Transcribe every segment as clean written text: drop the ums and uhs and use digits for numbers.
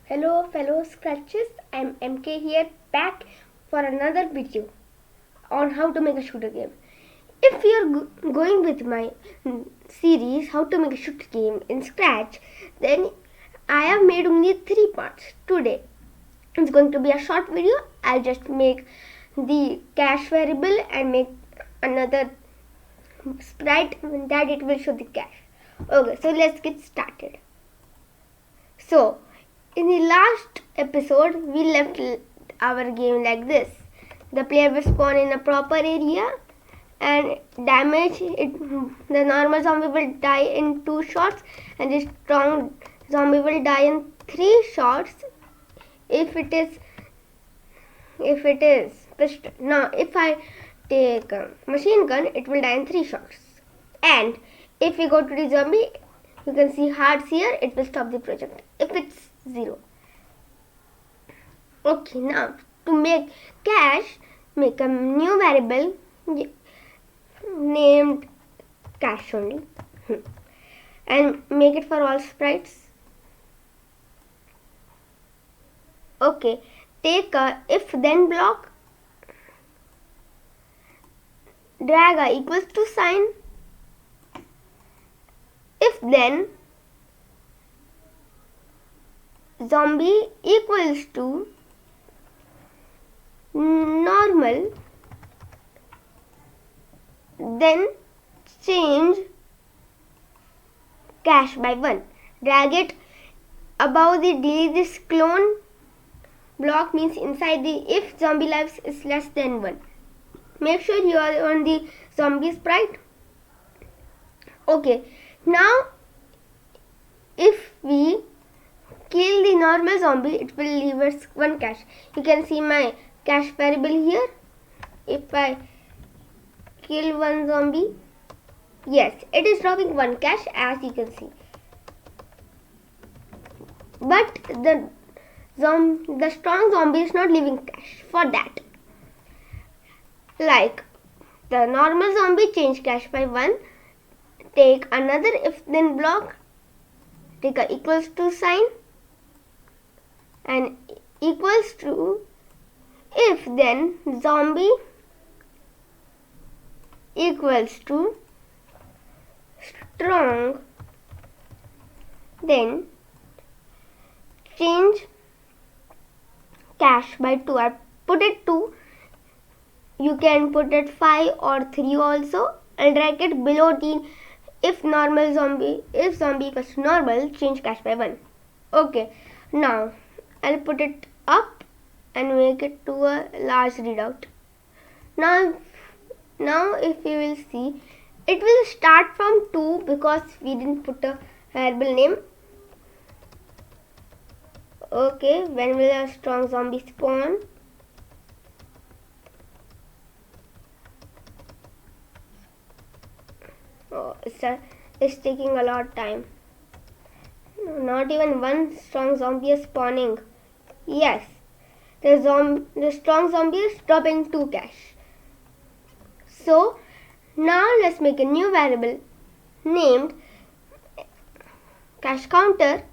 Hello fellow scratches, I'm MK here back for another video on how to make a shooter game. If you're going with my series how to make a shooter game in Scratch, then I have made only 3 parts today. It's going to be a short video. I'll just make the cache variable and make another sprite that it will show the cache. Okay, so let's get started. So in the last episode, we left our game like this. The player will spawn in a proper area and damage it. The normal zombie will die in 2 shots and the strong zombie will die in 3 shots if it is pistol. Now if I take a machine gun, it will die in 3 shots. And if we go to the zombie, you can see hearts here, it will stop the project if it's 0. Okay, now to make cache, make a new variable named cache only and make it for all sprites. Okay, take a if then block, drag a equals to sign, if then zombie equals to normal, then change cache by 1. Drag it above the delete this clone block, means inside the if zombie lives is less than 1. Make sure you are on the zombie sprite. Okay, now if we kill the normal zombie, it will leave us 1 cache. You can see my cache variable here. If I kill 1 zombie, yes, it is dropping 1 cache as you can see. But the strong zombie is not leaving cache. For that, like the normal zombie, change cache by 1. Take another if then block, take a equals to sign and equals to if then zombie equals to strong, then change cache by 2. I put it 2. You can put it 5 or 3 also. I'll drag it below the if zombie equals to normal, change cache by 1. Okay, now I'll put it up and make it to a large readout. Now if you will see, it will start from 2 because we didn't put a variable name. Okay, when will a strong zombie spawn? Oh, it's taking a lot of time. Not even 1 strong zombie is spawning. Yes, the strong zombie is dropping 2 cache. So now let's make a new variable named cache counter.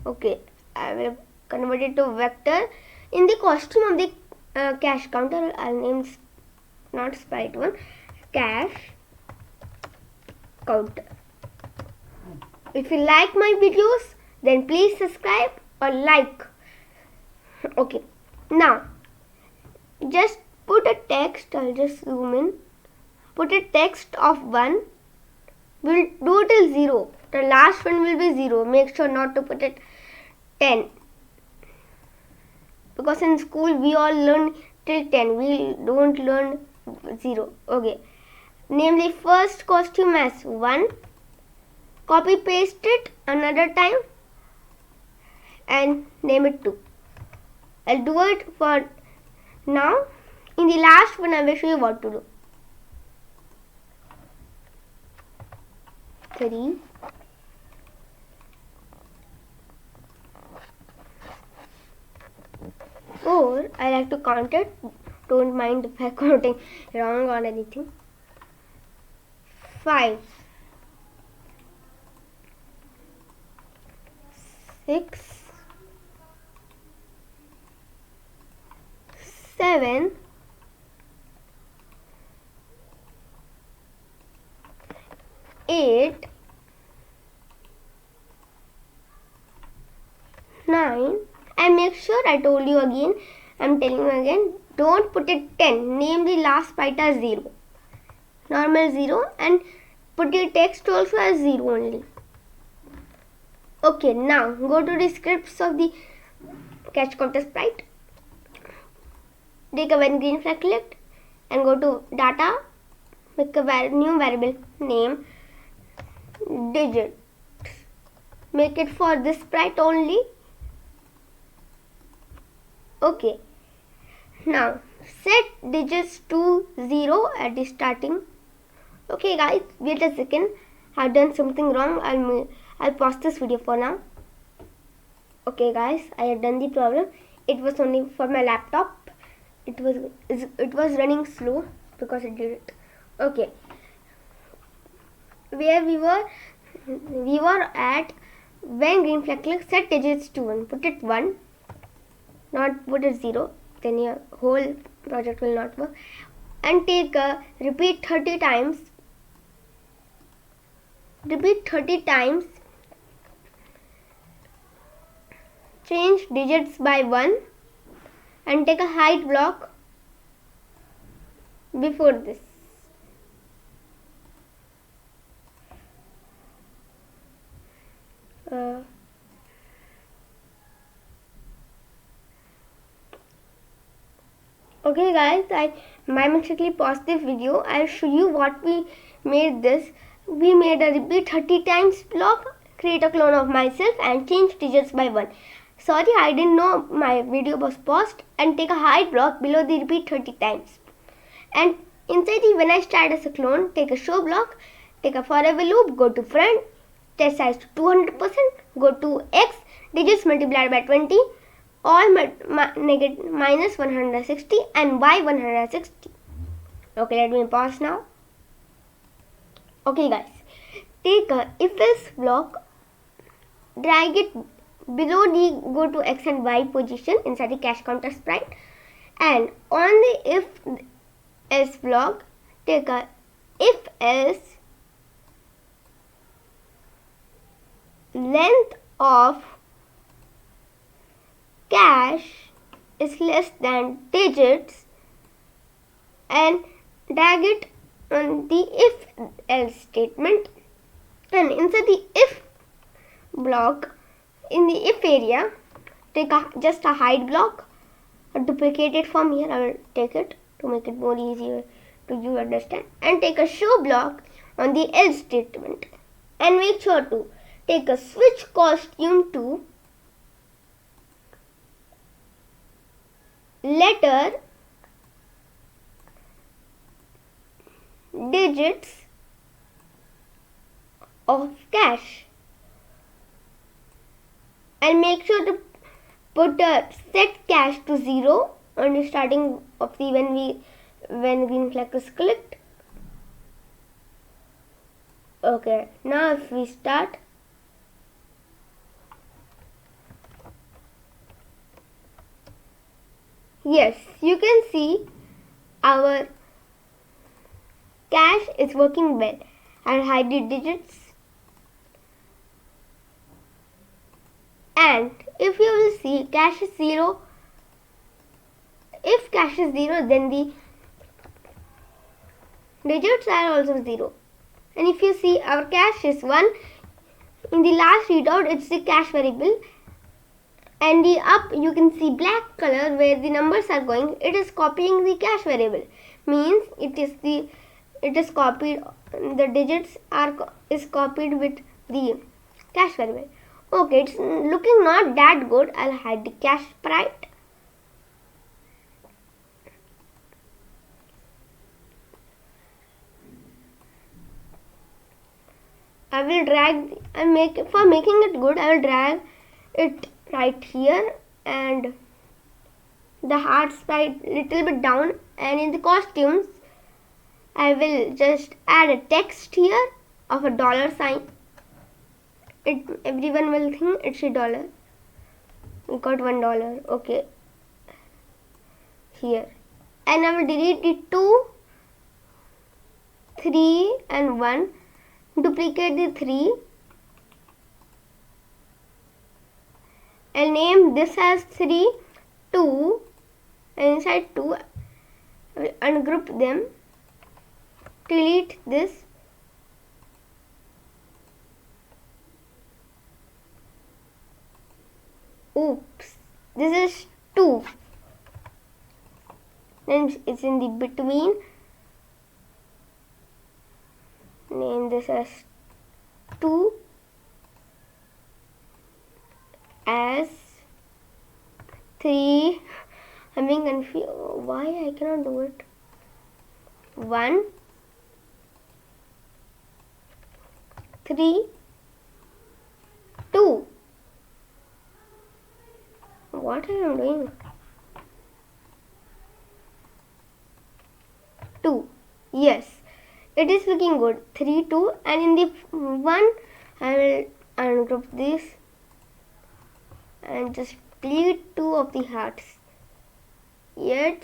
Okay, I will convert it to vector. In the costume of the cache counter, I'll name not sprite 1, cache counter. If you like my videos, then please subscribe or like. Okay, now just put a text. I'll just zoom in. Put a text of 1. We'll do till 0. The last one will be 0. Make sure not to put it 10. Because in school we all learn till 10. We don't learn 0. Okay. Name the first costume as 1. Copy paste it another time and name it 2. I'll do it for now. In the last one I will show you what to do. 3. 4. I like to count it. Don't mind if I counting wrong or anything. 5. 6, 7, 8, 9, and make sure I'm telling you again, don't put it 10. Name the last byte as 0. Normal 0, and put the text also as 0 only. Okay, now go to the scripts of the cache counter sprite. Take a when green flag clicked and go to data, make a new variable name digits. Make it for this sprite only. Okay, now set digits to 0 at the starting. Okay guys, wait a second, I've done something wrong. I'll pause this video for now. Okay guys, I have done the problem. It was only for my laptop. It was running slow because it did it. Okay, where we were at when green flag click, set digits to 1. Put it 1, not put it 0, then your whole project will not work. And take a repeat 30 times. Change digits by 1 and take a hide block before this. Okay guys, I mistakenly paused this video. I'll show you what we made this. We made a repeat 30 times block, create a clone of myself and change digits by 1. Sorry, I didn't know my video was paused. And take a hide block below the repeat 30 times. And inside the when I start as a clone, take a show block, take a forever loop, go to front, test size to 200%, go to x, digits multiplied by 20, all minus 160 and y 160. Okay, let me pause now. Okay guys, take a if else block, drag it below the go to x and y position inside the cache counter sprite, and on the if else block, take a if else length of cache is less than digits and drag it on the if else statement, and inside the if block in the if area take just a hide block, a duplicated form here. I will take it to make it more easier to you understand, and take a show block on the else statement, and make sure to take a switch costume to letter digits of cache, and make sure to put a set cache to 0 on the starting of the when green flag is clicked. Okay, now if we start, yes, you can see our cache is working well. I'll hide the digits, and if you will see cache is 0, if cache is 0 then the digits are also 0, and if you see our cache is 1, in the last readout it's the cache variable, and the up you can see black color where the numbers are going, it is copying the cache variable, means it is copied, the digits is copied with the cache variable. Okay, it's looking not that good. I'll hide the cache sprite. I will drag and for making it good, I will drag it right here and the heart sprite little bit down, and in the costumes I will just add a text here of a $sign. Everyone will think it's a dollar. We got $1. Okay. Here. And I will delete the 2, 3 and 1. Duplicate the 3. I'll name this as 3, 2. And inside 2, I will ungroup them. Delete this. Oops, this is 2. Then it's in the between. Name this as 2 as 3. I'm being confused. Why I cannot do it? 1, 3, 2. What am I doing? 2. Yes, it is looking good. 3, 2, and in the 1, I will ungroup this and just delete 2 of the hearts. Yes.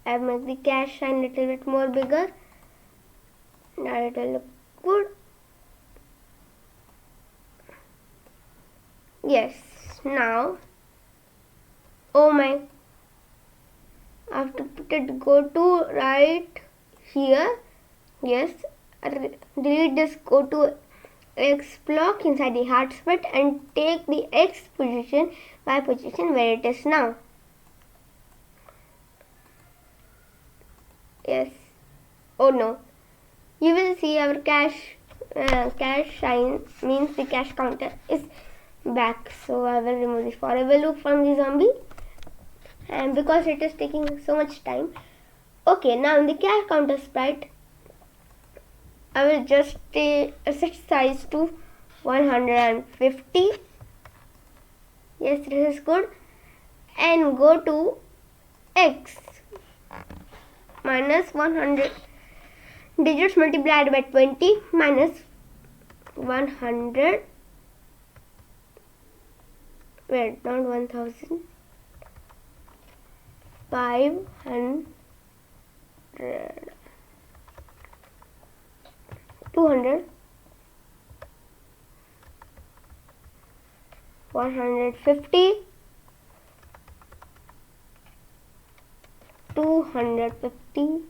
I make the cash shine a little bit more bigger. Now it will look good. Yes, now, oh my, I have to put it, go to right here. Yes, delete this, go to X block inside the heart split and take the X position, Y position where it is now. Yes. Oh no. You will see our cash shine means the cash counter is back. So I will remove this forever loop from the zombie, and because it is taking so much time. Okay, now in the cash counter sprite, I will just set size to 150. Yes, this is good. And go to X minus 100 digits multiplied by 20 minus 100. Wait, not 1000. 500. 200. 150. 250.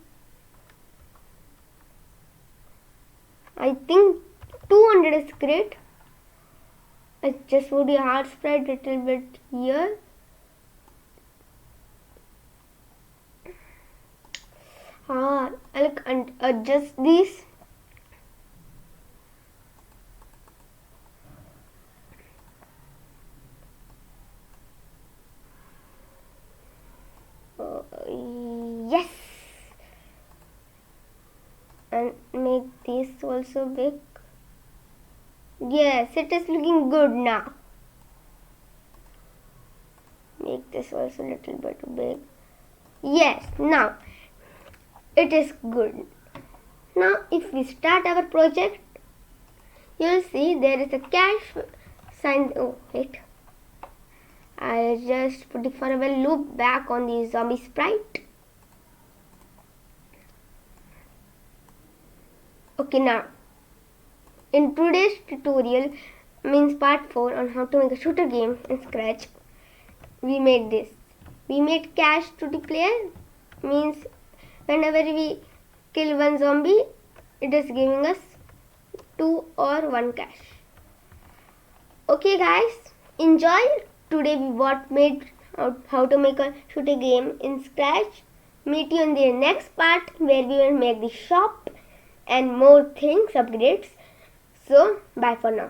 I think 200 is great. I just put the heart sprite little bit here. I'll adjust these. Yes, and make this also big. Yes, it is looking good now. Make this also a little bit big. Yes, now it is good. Now if we start our project, you will see there is a cash sign. Oh wait, I'll just put the forever loop back on the zombie sprite. Okay, now in today's tutorial, means part 4 on how to make a shooter game in Scratch, we made this. We made cash to the player, means whenever we kill one zombie, it is giving us 2 or 1 cash. Okay guys, enjoy. Today we made how to make a shooter game in Scratch. Meet you in the next part where we will make the shop and more things, upgrades. So bye for now.